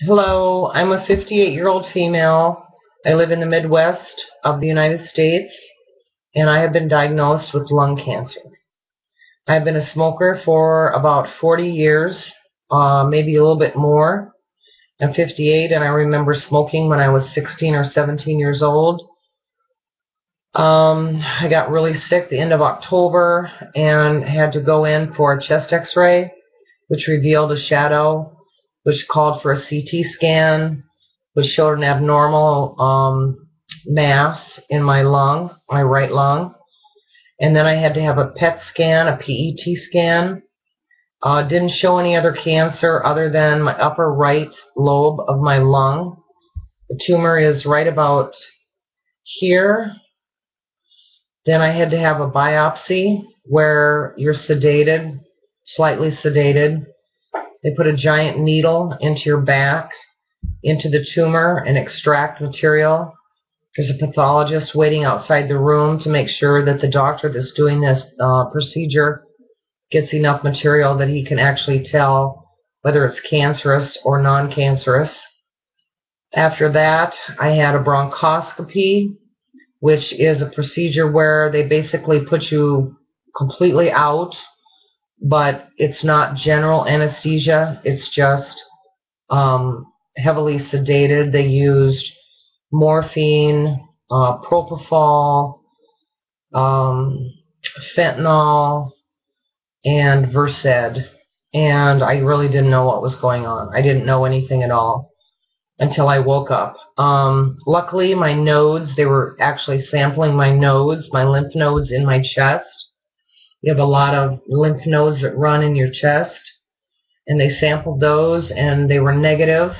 Hello, I'm a 58-year-old female. I live in the Midwest of the United States, and I have been diagnosed with lung cancer. I've been a smoker for about 40 years, maybe a little bit more. I'm 58, and I remember smoking when I was 16 or 17 years old. I got really sick the end of October and had to go in for a chest x-ray, which revealed a shadow, which called for a CT scan, which showed an abnormal mass in my lung, my right lung. And then I had to have a PET scan, a PET scan. Didn't show any other cancer other than my upper right lobe of my lung. The tumor is right about here. Then I had to have a biopsy where you're sedated, slightly sedated. They put a giant needle into your back, into the tumor, and extract material. There's a pathologist waiting outside the room to make sure that the doctor that's doing this procedure gets enough material that he can actually tell whether it's cancerous or non-cancerous. After that, I had a bronchoscopy, which is a procedure where they basically put you completely out, but it's not general anesthesia. It's just heavily sedated. They used morphine, propofol, fentanyl, and Versed, and I really didn't know what was going on. I didn't know anything at all until I woke up. Luckily, my nodes, they were actually sampling my nodes, my lymph nodes in my chest. You have a lot of lymph nodes that run in your chest, and they sampled those, and they were negative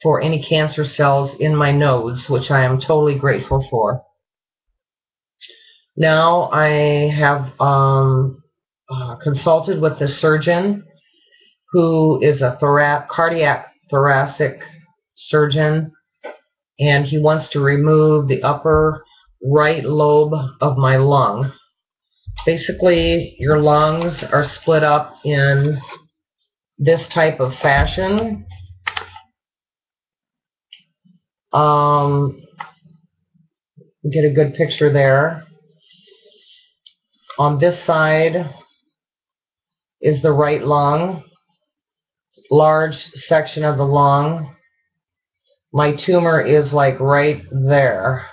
for any cancer cells in my nodes, which I am totally grateful for. Now I have consulted with a surgeon who is a cardiac thoracic surgeon, and he wants to remove the upper right lobe of my lung. Basically, your lungs are split up in this type of fashion. Get a good picture there. On this side is the right lung, large section of the lung. My tumor is like right there.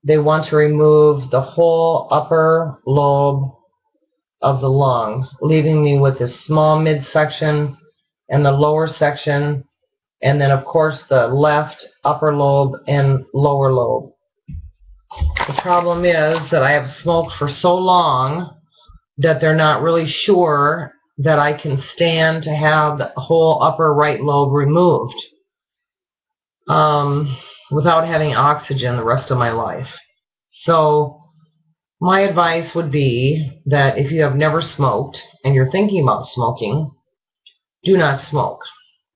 They want to remove the whole upper lobe of the lung, leaving me with this small midsection and the lower section, and then of course the left upper lobe and lower lobe. The problem is that I have smoked for so long that they're not really sure that I can stand to have the whole upper right lobe removed without having oxygen the rest of my life. So my advice would be that if you have never smoked and you're thinking about smoking, do not smoke,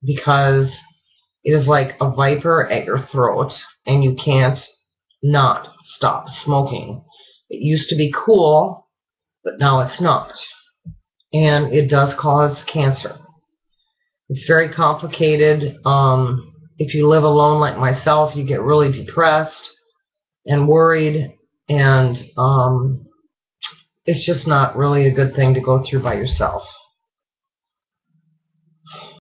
because it is like a viper at your throat and you can't not stop smoking. It used to be cool, but now it's not. And it does cause cancer. It's very complicated. If you live alone like myself, you get really depressed and worried, and it's just not really a good thing to go through by yourself.